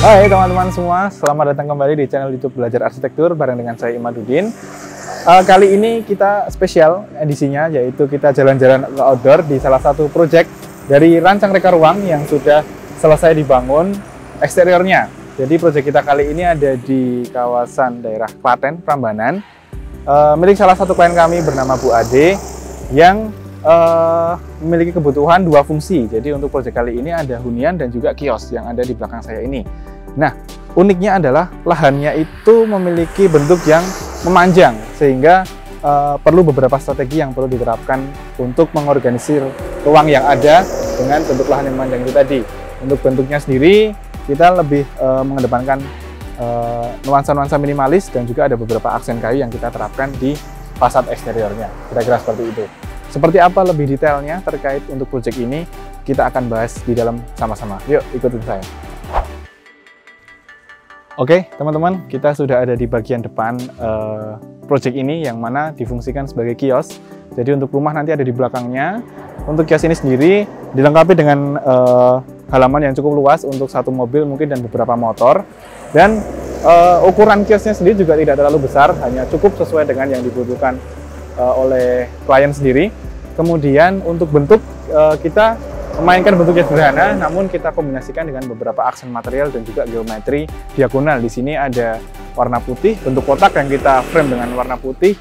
Hai teman-teman semua, selamat datang kembali di channel YouTube Belajar Arsitektur bareng dengan saya Imaduddin. Kali ini kita spesial edisinya, yaitu kita jalan-jalan ke outdoor di salah satu proyek dari rancang reka ruang yang sudah selesai dibangun eksteriornya. Jadi proyek kita kali ini ada di kawasan daerah Klaten, Prambanan, milik salah satu klien kami bernama Bu Ade yang memiliki kebutuhan dua fungsi. Jadi untuk proyek kali ini ada hunian dan juga kios yang ada di belakang saya ini. Nah, uniknya adalah lahannya itu memiliki bentuk yang memanjang, sehingga perlu beberapa strategi yang perlu diterapkan untuk mengorganisir ruang yang ada dengan bentuk lahan yang memanjang itu tadi. Untuk bentuknya sendiri, kita lebih mengedepankan nuansa-nuansa minimalis dan juga ada beberapa aksen kayu yang kita terapkan di fasad eksteriornya. Kira-kira seperti itu. Seperti apa lebih detailnya terkait untuk proyek ini, kita akan bahas di dalam sama-sama. Yuk, ikutin saya. Oke, teman-teman, kita sudah ada di bagian depan proyek ini yang mana difungsikan sebagai kios. Jadi untuk rumah nanti ada di belakangnya. Untuk kios ini sendiri dilengkapi dengan halaman yang cukup luas untuk satu mobil mungkin dan beberapa motor. Dan ukuran kiosnya sendiri juga tidak terlalu besar, hanya cukup sesuai dengan yang dibutuhkan oleh klien sendiri. Kemudian untuk bentuk kita memainkan bentuknya sederhana, namun kita kombinasikan dengan beberapa aksen material dan juga geometri diagonal. Di sini ada warna putih, bentuk kotak yang kita frame dengan warna putih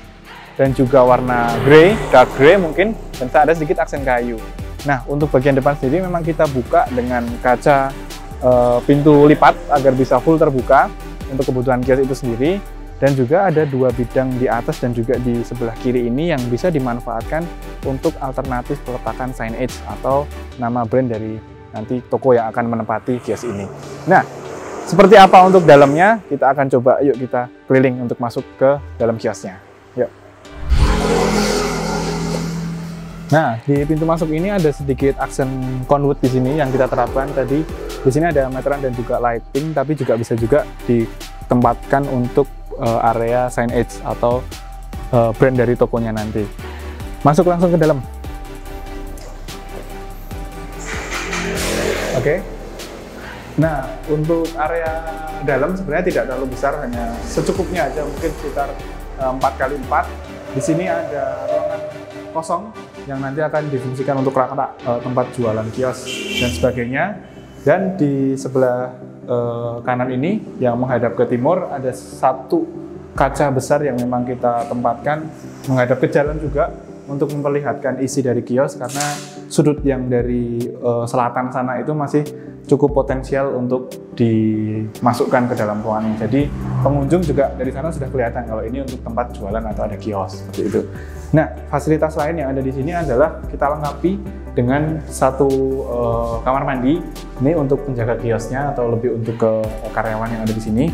dan juga warna grey, dark grey mungkin, dan ada sedikit aksen kayu. Nah, untuk bagian depan sendiri memang kita buka dengan kaca pintu lipat agar bisa full terbuka untuk kebutuhan kios itu sendiri. Dan juga ada dua bidang di atas dan juga di sebelah kiri ini yang bisa dimanfaatkan untuk alternatif peletakan signage atau nama brand dari nanti toko yang akan menempati kios ini. Nah, seperti apa untuk dalamnya? Kita akan coba, yuk kita keliling untuk masuk ke dalam kiosnya. Yuk. Nah, di pintu masuk ini ada sedikit aksen conwood di sini yang kita terapkan tadi. Di sini ada meteran dan juga lighting, tapi juga bisa juga ditempatkan untuk area signage atau brand dari tokonya nanti. Masuk langsung ke dalam. Oke. Nah, untuk area dalam sebenarnya tidak terlalu besar, hanya secukupnya aja, mungkin sekitar 4x4. Di sini ada ruangan kosong yang nanti akan difungsikan untuk rak-rak, tempat jualan kios dan sebagainya. Dan di sebelah kanan ini yang menghadap ke timur ada satu kaca besar yang memang kita tempatkan menghadap ke jalan juga untuk memperlihatkan isi dari kios, karena sudut yang dari selatan sana itu masih cukup potensial untuk dimasukkan ke dalam ruangan. Jadi pengunjung juga dari sana sudah kelihatan kalau ini untuk tempat jualan atau ada kios seperti itu. Nah, fasilitas lain yang ada di sini adalah kita lengkapi dengan satu kamar mandi. Ini untuk penjaga kiosnya atau lebih untuk ke karyawan yang ada di sini.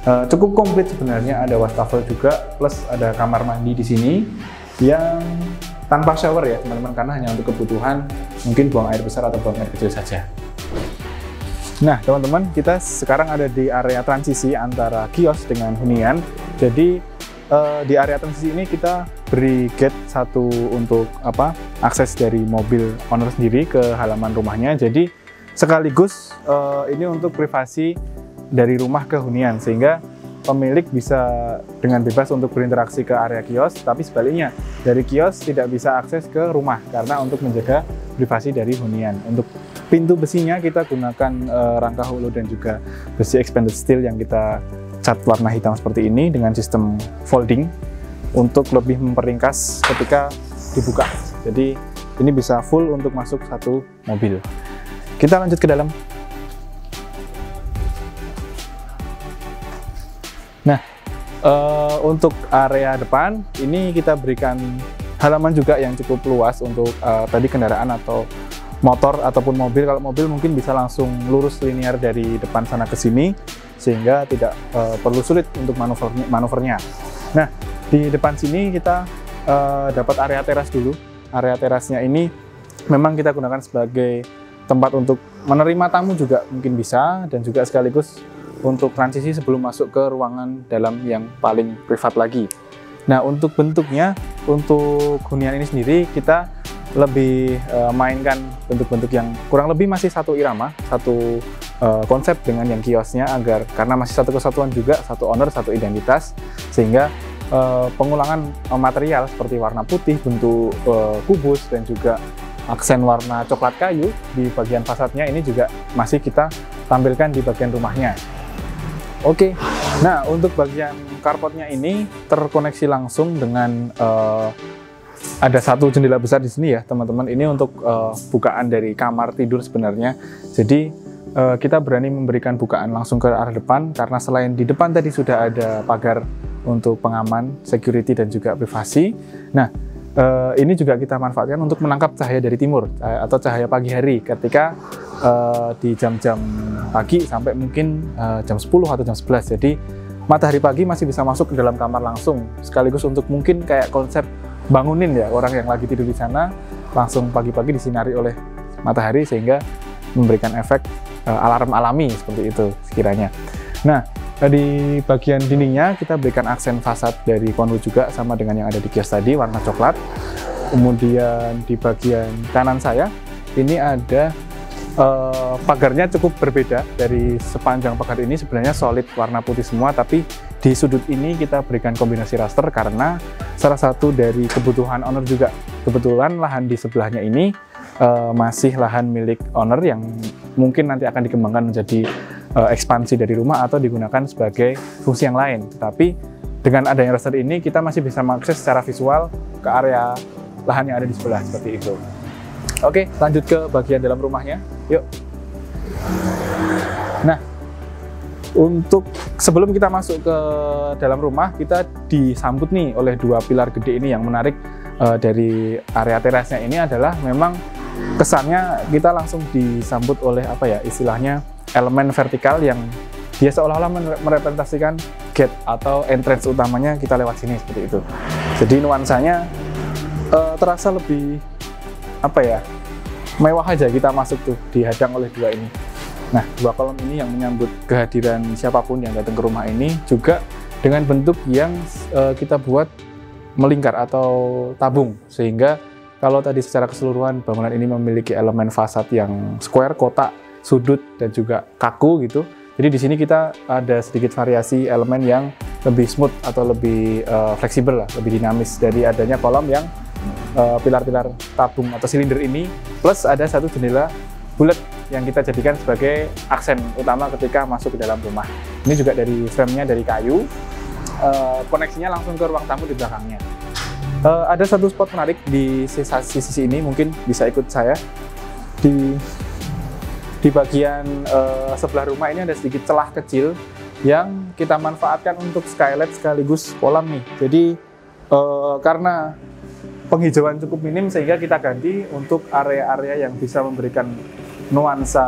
Cukup komplit sebenarnya, ada wastafel juga, plus ada kamar mandi di sini yang tanpa shower ya teman-teman, karena hanya untuk kebutuhan mungkin buang air besar atau buang air kecil saja. Nah teman-teman, kita sekarang ada di area transisi antara kios dengan hunian. Jadi di area transisi ini kita beri gate satu untuk akses dari mobil owner sendiri ke halaman rumahnya. Jadi sekaligus ini untuk privasi dari rumah ke hunian, sehingga pemilik bisa dengan bebas untuk berinteraksi ke area kios, tapi sebaliknya dari kios tidak bisa akses ke rumah karena untuk menjaga privasi dari hunian. Untuk pintu besinya kita gunakan rangka hulu dan juga besi expanded steel yang kita cat warna hitam seperti ini dengan sistem folding untuk lebih memperingkas ketika dibuka. Jadi ini bisa full untuk masuk satu mobil. Kita lanjut ke dalam. Nah, untuk area depan ini kita berikan halaman juga yang cukup luas untuk tadi kendaraan atau motor ataupun mobil. Kalau mobil mungkin bisa langsung lurus linear dari depan sana ke sini, sehingga tidak perlu sulit untuk manuvernya. Nah, di depan sini kita dapat area teras dulu. Area terasnya ini memang kita gunakan sebagai tempat untuk menerima tamu juga mungkin bisa, dan juga sekaligus untuk transisi sebelum masuk ke ruangan dalam yang paling privat lagi. Nah, untuk bentuknya, untuk hunian ini sendiri kita lebih mainkan bentuk-bentuk yang kurang lebih masih satu irama, satu konsep dengan yang kiosnya, agar karena masih satu kesatuan juga, satu owner, satu identitas, sehingga pengulangan material seperti warna putih, bentuk kubus, dan juga aksen warna coklat kayu di bagian fasadnya ini juga masih kita tampilkan di bagian rumahnya. Oke, nah untuk bagian carportnya ini terkoneksi langsung dengan ada satu jendela besar di sini ya teman-teman. Ini untuk bukaan dari kamar tidur sebenarnya. Jadi kita berani memberikan bukaan langsung ke arah depan karena selain di depan tadi sudah ada pagar untuk pengaman, security, dan juga privasi. Nah, ini juga kita manfaatkan untuk menangkap cahaya dari timur atau cahaya pagi hari ketika di jam-jam pagi sampai mungkin jam 10 atau jam 11. Jadi matahari pagi masih bisa masuk ke dalam kamar langsung, sekaligus untuk mungkin kayak konsep bangunin ya orang yang lagi tidur di sana, langsung pagi-pagi disinari oleh matahari sehingga memberikan efek alarm alami seperti itu sekiranya. Nah, di bagian dindingnya kita berikan aksen fasad dari konwo juga sama dengan yang ada di kios tadi, warna coklat. Kemudian di bagian kanan saya ini ada pagarnya cukup berbeda. Dari sepanjang pagar ini sebenarnya solid warna putih semua, tapi di sudut ini kita berikan kombinasi raster karena salah satu dari kebutuhan owner juga. Kebetulan lahan di sebelahnya ini masih lahan milik owner yang mungkin nanti akan dikembangkan menjadi ekspansi dari rumah atau digunakan sebagai fungsi yang lain. Tetapi dengan adanya raster ini kita masih bisa mengakses secara visual ke area lahan yang ada di sebelah seperti itu. Oke, lanjut ke bagian dalam rumahnya. Yuk. Nah, untuk sebelum kita masuk ke dalam rumah, kita disambut nih oleh dua pilar gede ini. Yang menarik dari area terasnya ini adalah memang kesannya kita langsung disambut oleh apa ya istilahnya elemen vertikal yang dia seolah-olah merepresentasikan gate atau entrance utamanya kita lewat sini seperti itu. Jadi nuansanya terasa lebih apa ya, mewah aja kita masuk tuh dihadang oleh dua ini. Nah, dua kolom ini yang menyambut kehadiran siapapun yang datang ke rumah ini, juga dengan bentuk yang kita buat melingkar atau tabung, sehingga kalau tadi secara keseluruhan bangunan ini memiliki elemen fasad yang square, kotak, sudut, dan juga kaku gitu. Jadi di sini kita ada sedikit variasi elemen yang lebih smooth atau lebih fleksibel lah, lebih dinamis dari adanya kolom yang pilar-pilar tabung atau silinder ini, plus ada satu jendela bulat yang kita jadikan sebagai aksen utama ketika masuk ke dalam rumah. Ini juga dari frame-nya dari kayu, koneksinya langsung ke ruang tamu di belakangnya. Ada satu spot menarik di sisi ini, mungkin bisa ikut saya. Di bagian sebelah rumah ini ada sedikit celah kecil yang kita manfaatkan untuk skylight sekaligus kolam nih. Jadi karena penghijauan cukup minim sehingga kita ganti untuk area-area yang bisa memberikan nuansa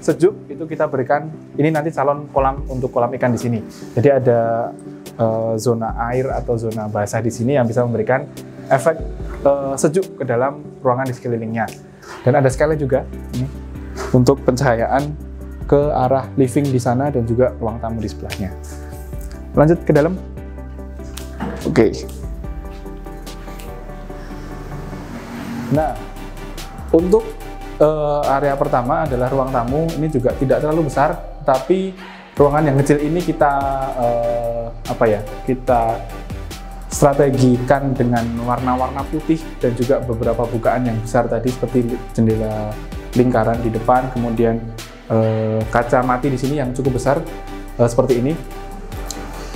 sejuk, itu kita berikan ini nanti calon kolam untuk kolam ikan di sini. Jadi ada zona air atau zona basah di sini yang bisa memberikan efek sejuk ke dalam ruangan di sekelilingnya. Dan ada skylight juga ini untuk pencahayaan ke arah living di sana dan juga ruang tamu di sebelahnya. Lanjut ke dalam. Oke. Nah, untuk area pertama adalah ruang tamu. Ini juga tidak terlalu besar, tapi ruangan yang kecil ini kita kita strategikan dengan warna-warna putih dan juga beberapa bukaan yang besar tadi seperti jendela lingkaran di depan, kemudian kaca mati di sini yang cukup besar seperti ini.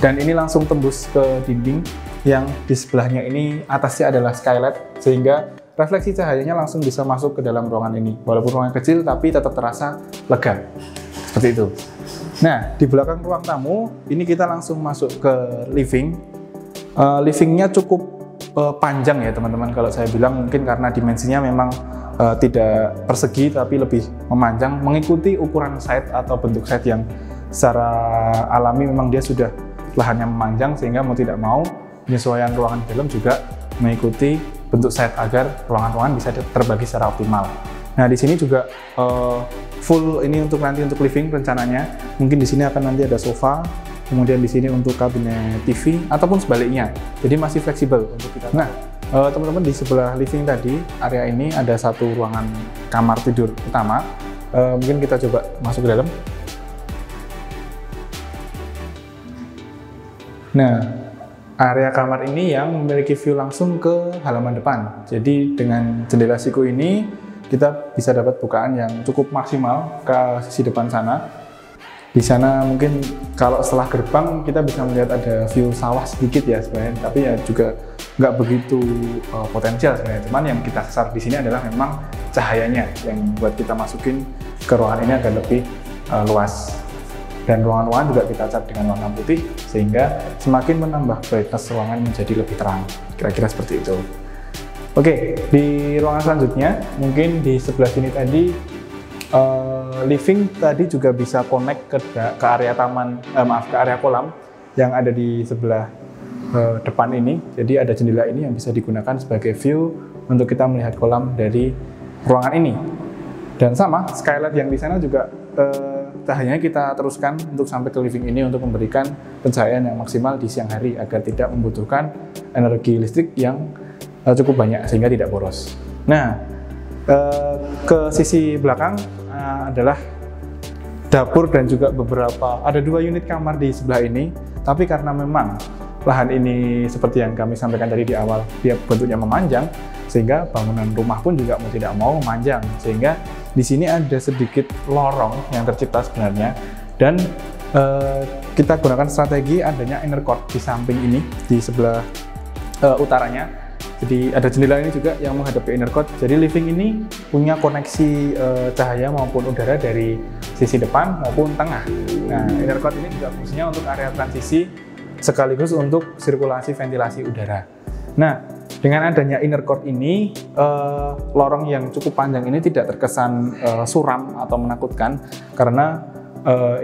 Dan ini langsung tembus ke dinding yang di sebelahnya ini atasnya adalah skylight, sehingga refleksi cahayanya langsung bisa masuk ke dalam ruangan ini. Walaupun ruangan kecil tapi tetap terasa lega. Seperti itu. Nah, di belakang ruang tamu ini kita langsung masuk ke living. Livingnya cukup panjang ya teman-teman, kalau saya bilang mungkin karena dimensinya memang tidak persegi tapi lebih memanjang, mengikuti ukuran side atau bentuk side yang secara alami memang dia sudah lahannya memanjang, sehingga mau tidak mau penyesuaian ruangan dalam juga mengikuti bentuk side agar ruangan-ruangan bisa terbagi secara optimal. Nah, di sini juga full ini untuk nanti untuk living rencananya. Mungkin di sini akan nanti ada sofa, kemudian di sini untuk kabinet TV ataupun sebaliknya. Jadi masih fleksibel untuk kita. Nah, Teman-teman, di sebelah living tadi, area ini ada satu ruangan kamar tidur utama. Mungkin kita coba masuk ke dalam. Nah, area kamar ini yang memiliki view langsung ke halaman depan. Jadi dengan jendela siku ini kita bisa dapat bukaan yang cukup maksimal ke sisi depan sana. Di sana mungkin kalau setelah gerbang kita bisa melihat ada view sawah sedikit ya sebenarnya, tapi ya juga nggak begitu potensial sebenarnya. Cuman yang kita sasar di sini adalah memang cahayanya yang buat kita masukin ke ruangan ini agar lebih luas. Dan ruangan-ruangan juga kita cat dengan warna putih sehingga semakin menambah brightness ruangan menjadi lebih terang. Kira-kira seperti itu. Oke, di ruangan selanjutnya mungkin di sebelah sini tadi living tadi juga bisa connect ke area taman, ke area kolam yang ada di sebelah depan ini. Jadi ada jendela ini yang bisa digunakan sebagai view untuk kita melihat kolam dari ruangan ini. Dan sama, skylight yang di sana juga cahayanya kita teruskan untuk sampai ke living ini untuk memberikan pencahayaan yang maksimal di siang hari agar tidak membutuhkan energi listrik yang cukup banyak sehingga tidak boros. Nah, ke sisi belakang adalah dapur dan juga ada 2 unit kamar di sebelah ini. Tapi karena memang lahan ini seperti yang kami sampaikan tadi di awal, dia bentuknya memanjang, sehingga bangunan rumah pun juga mau tidak mau memanjang. Sehingga di sini ada sedikit lorong yang tercipta sebenarnya, dan kita gunakan strategi adanya inner court di samping ini, di sebelah utaranya. Jadi ada jendela ini juga yang menghadap ke inner court. Jadi living ini punya koneksi cahaya maupun udara dari sisi depan maupun tengah. Nah, inner court ini juga fungsinya untuk area transisi sekaligus untuk sirkulasi ventilasi udara. Nah, dengan adanya inner court ini, lorong yang cukup panjang ini tidak terkesan suram atau menakutkan karena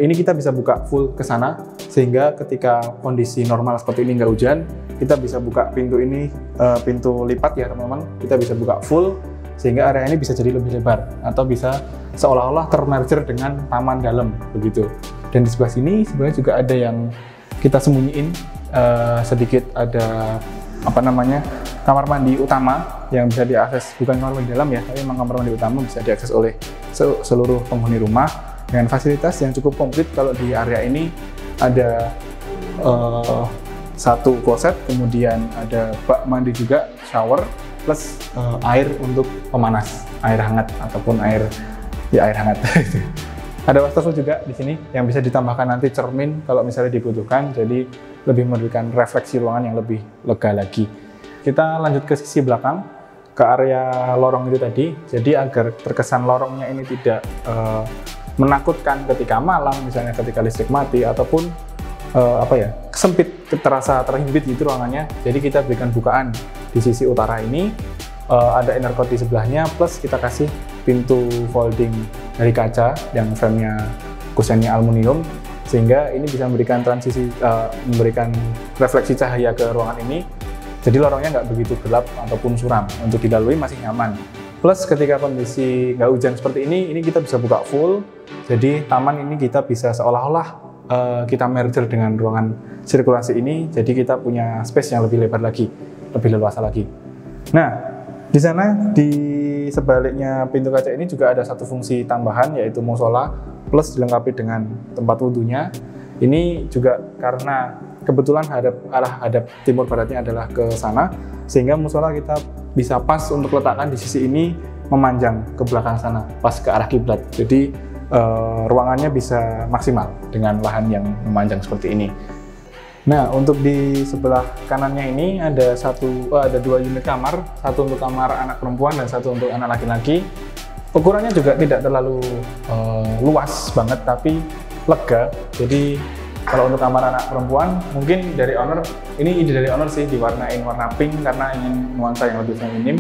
ini kita bisa buka full ke sana, sehingga ketika kondisi normal seperti ini nggak hujan, kita bisa buka pintu ini, pintu lipat ya teman-teman, kita bisa buka full sehingga area ini bisa jadi lebih lebar atau bisa seolah-olah termerger dengan taman dalam begitu. Dan di sebelah sini sebenarnya juga ada yang kita sembunyiin sedikit, ada kamar mandi utama yang bisa diakses, bukan kamar mandi dalam ya, tapi memang kamar mandi utama bisa diakses oleh seluruh penghuni rumah dengan fasilitas yang cukup komplit. Kalau di area ini ada satu kloset, kemudian ada bak mandi juga, shower, plus air untuk pemanas, air hangat ataupun air hangat. Ada wastafel juga di sini yang bisa ditambahkan nanti cermin kalau misalnya dibutuhkan, jadi lebih memberikan refleksi ruangan yang lebih lega lagi. Kita lanjut ke sisi belakang, ke area lorong itu tadi. Jadi agar terkesan lorongnya ini tidak menakutkan ketika malam, misalnya ketika listrik mati ataupun sempit, terasa terhimpit gitu ruangannya. Jadi kita berikan bukaan di sisi utara ini, ada inner court di sebelahnya, plus kita kasih pintu folding dari kaca yang framenya kusennya aluminium, sehingga ini bisa memberikan transisi, memberikan refleksi cahaya ke ruangan ini. Jadi lorongnya nggak begitu gelap ataupun suram, untuk dilalui masih nyaman. Plus ketika kondisi nggak hujan seperti ini kita bisa buka full. Jadi taman ini kita bisa seolah-olah kita merger dengan ruangan sirkulasi ini. Jadi kita punya space yang lebih lebar lagi, lebih leluasa lagi. Nah, di sana di sebaliknya pintu kaca ini juga ada satu fungsi tambahan, yaitu musola, plus dilengkapi dengan tempat wudhunya. Ini juga karena kebetulan arah hadap timur baratnya adalah ke sana, sehingga musola kita bisa pas untuk letakkan di sisi ini, memanjang ke belakang sana, pas ke arah kiblat. Jadi ruangannya bisa maksimal dengan lahan yang memanjang seperti ini. Nah, untuk di sebelah kanannya ini ada 2 unit kamar, satu untuk kamar anak perempuan dan satu untuk anak laki-laki. Ukurannya juga tidak terlalu luas banget, tapi lega. Jadi kalau untuk kamar anak perempuan, mungkin dari owner, ini ide dari owner sih, diwarnain warna pink karena ingin nuansa yang lebih feminim,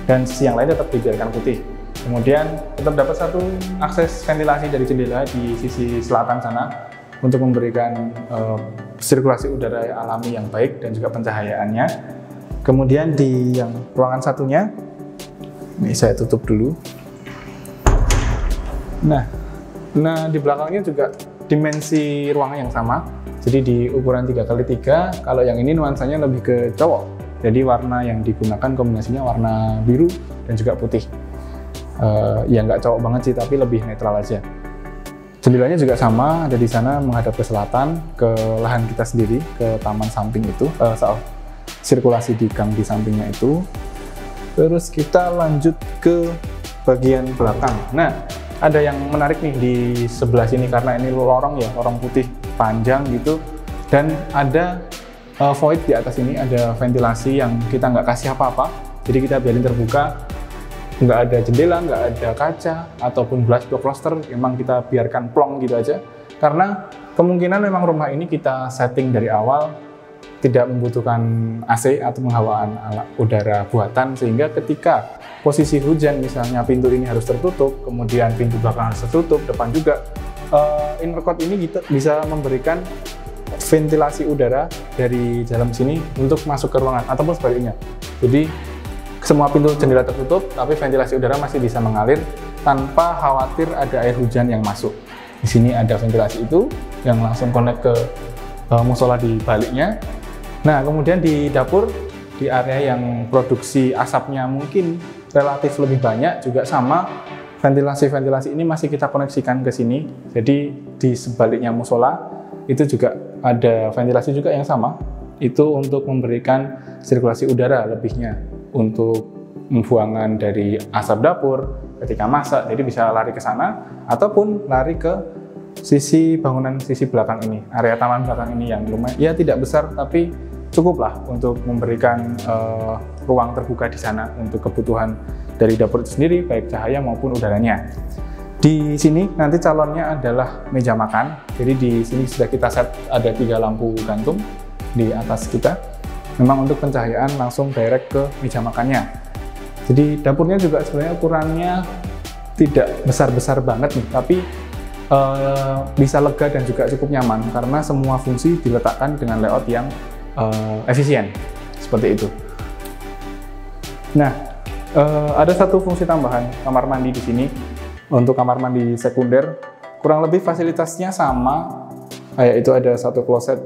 dan sisi yang lain tetap dibiarkan putih. Kemudian tetap dapat satu akses ventilasi dari jendela di sisi selatan sana untuk memberikan sirkulasi udara alami yang baik dan juga pencahayaannya. Kemudian di yang ruangan satunya, ini saya tutup dulu. Nah di belakangnya juga dimensi ruangan yang sama. Jadi di ukuran 3x3, kalau yang ini nuansanya lebih ke cowok. Jadi warna yang digunakan kombinasinya warna biru dan juga putih. Ya nggak cowok banget sih, tapi lebih netral aja. Jendelanya juga sama, ada di sana menghadap ke selatan, ke lahan kita sendiri, ke taman samping itu, sirkulasi di gang di sampingnya itu. Terus kita lanjut ke bagian belakang. Nah, ada yang menarik nih di sebelah sini karena ini lorong ya, lorong putih panjang gitu, dan ada void di atas ini, ada ventilasi yang kita nggak kasih apa-apa, jadi kita biarin terbuka, nggak ada jendela, nggak ada kaca ataupun glass block cluster, memang kita biarkan plong gitu aja, karena kemungkinan memang rumah ini kita setting dari awal tidak membutuhkan AC atau penghawaan udara buatan, sehingga ketika posisi hujan misalnya pintu ini harus tertutup, kemudian pintu belakang harus tertutup, depan juga, intercot ini kita bisa memberikan ventilasi udara dari dalam sini untuk masuk ke ruangan ataupun sebaliknya. Jadi semua pintu jendela tertutup, tapi ventilasi udara masih bisa mengalir tanpa khawatir ada air hujan yang masuk. Di sini ada ventilasi itu yang langsung connect ke musola di baliknya. Nah, kemudian di dapur, di area yang produksi asapnya mungkin relatif lebih banyak, juga sama, ventilasi ini masih kita koneksikan ke sini. Jadi di sebaliknya musola itu juga ada ventilasi juga yang sama, itu untuk memberikan sirkulasi udara lebihnya untuk pembuangan dari asap dapur ketika masak, jadi bisa lari ke sana ataupun lari ke sisi bangunan sisi belakang ini, area taman belakang ini yang lumayan ya tidak besar tapi cukup lah untuk memberikan ruang terbuka di sana untuk kebutuhan dari dapur itu sendiri, baik cahaya maupun udaranya. Di sini nanti calonnya adalah meja makan. Jadi di sini sudah kita set ada 3 lampu gantung di atas kita. Memang untuk pencahayaan langsung direct ke meja makannya. Jadi dapurnya juga sebenarnya ukurannya tidak besar-besar banget nih, tapi bisa lega dan juga cukup nyaman karena semua fungsi diletakkan dengan layout yang efisien seperti itu. Nah, ada satu fungsi tambahan kamar mandi di sini. Untuk kamar mandi sekunder, kurang lebih fasilitasnya sama, yaitu ada satu kloset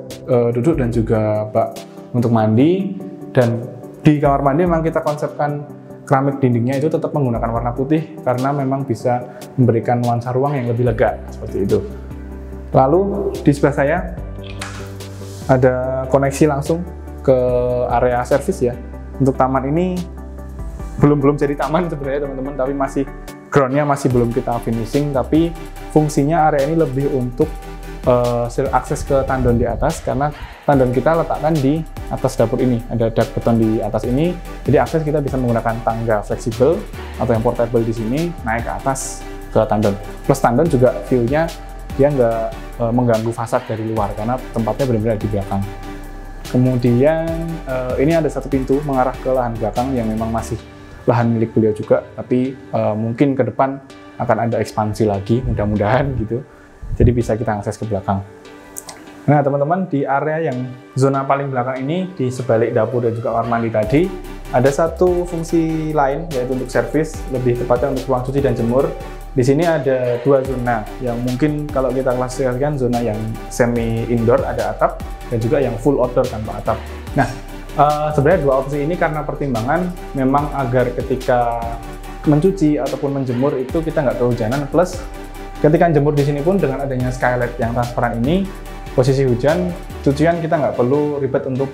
duduk dan juga bak untuk mandi. Dan di kamar mandi memang kita konsepkan keramik dindingnya itu tetap menggunakan warna putih karena memang bisa memberikan nuansa ruang yang lebih lega seperti itu. Lalu di sebelah saya ada koneksi langsung ke area servis ya. Untuk taman ini belum jadi taman sebenarnya teman-teman, tapi groundnya masih belum kita finishing, tapi fungsinya area ini lebih untuk akses ke tandon di atas, karena tandon kita letakkan di atas dapur ini, ada dak beton di atas ini, jadi akses kita bisa menggunakan tangga fleksibel atau yang portable di sini naik ke atas ke tandon. Plus tandon juga view-nya dia nggak mengganggu fasad dari luar karena tempatnya benar-benar di belakang. Kemudian ini ada satu pintu mengarah ke lahan belakang yang memang masih lahan milik beliau juga, tapi mungkin ke depan akan ada ekspansi lagi, mudah-mudahan gitu. Jadi bisa kita akses ke belakang. Nah teman-teman, di area yang zona paling belakang ini, di sebalik dapur dan juga kamar mandi tadi, ada satu fungsi lain, yaitu untuk servis, lebih tepatnya untuk ruang cuci dan jemur. Di sini ada 2 zona, yang mungkin kalau kita klasifikasikan zona yang semi indoor ada atap, dan juga yang full outdoor tanpa atap. Nah, sebenarnya 2 opsi ini karena pertimbangan memang agar ketika mencuci ataupun menjemur itu kita nggak kehujanan, plus ketika jemur di sini pun dengan adanya skylight yang transparan ini, posisi hujan, cucian kita nggak perlu ribet untuk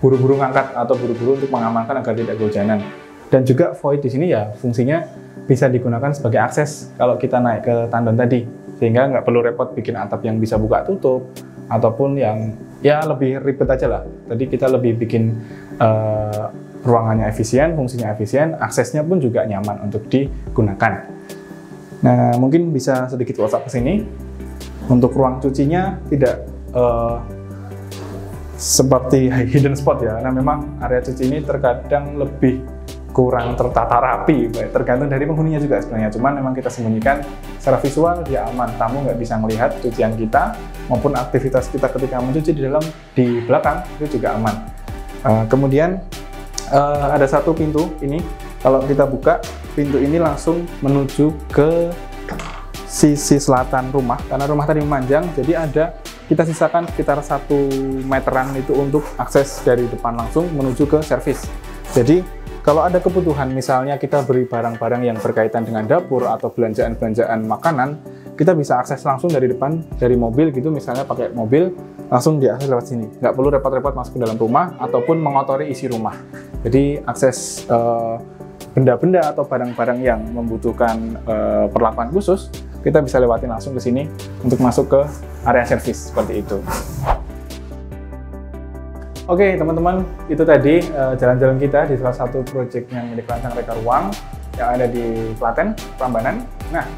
buru-buru ngangkat atau buru-buru untuk mengamankan agar tidak kehujanan. Dan juga void di sini ya fungsinya bisa digunakan sebagai akses kalau kita naik ke tandon tadi, sehingga nggak perlu repot bikin atap yang bisa buka tutup ataupun yang ya lebih ribet aja lah. Tadi kita lebih bikin ruangannya efisien, fungsinya efisien, aksesnya pun juga nyaman untuk digunakan. Nah, mungkin bisa sedikit WhatsApp ke sini. Untuk ruang cucinya tidak seperti hidden spot ya. Nah, memang area cuci ini terkadang lebih kurang tertata rapi, tergantung dari penghuninya juga sebenarnya. Cuman memang kita sembunyikan secara visual dia aman, tamu nggak bisa melihat cucian kita maupun aktivitas kita ketika mencuci di belakang itu juga aman. Kemudian ada satu pintu ini, kalau kita buka pintu ini langsung menuju ke sisi selatan rumah, karena rumah tadi memanjang, jadi ada kita sisakan sekitar 1 meteran itu untuk akses dari depan langsung menuju ke servis. Jadi kalau ada kebutuhan, misalnya kita beri barang-barang yang berkaitan dengan dapur atau belanjaan-belanjaan makanan, kita bisa akses langsung dari depan, dari mobil gitu, misalnya pakai mobil, langsung diakses lewat sini. Nggak perlu repot-repot masuk ke dalam rumah, ataupun mengotori isi rumah. Jadi akses benda-benda atau barang-barang yang membutuhkan perlakuan khusus, kita bisa lewatin langsung ke sini untuk masuk ke area servis, seperti itu. Oke teman-teman, itu tadi jalan-jalan kita di salah satu proyek yang milik Rancang Reka Ruang yang ada di Klaten, Prambanan. Nah,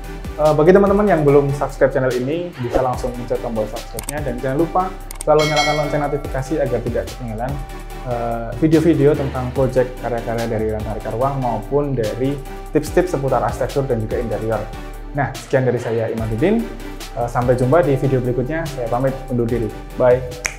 bagi teman-teman yang belum subscribe channel ini, bisa langsung pencet tombol subscribe-nya, dan jangan lupa selalu nyalakan lonceng notifikasi agar tidak ketinggalan video-video tentang proyek karya-karya dari Rancang Reka Ruang maupun dari tips-tips seputar arsitektur dan juga interior. Nah, sekian dari saya, Imaduddin. Sampai jumpa di video berikutnya. Saya pamit undur diri. Bye!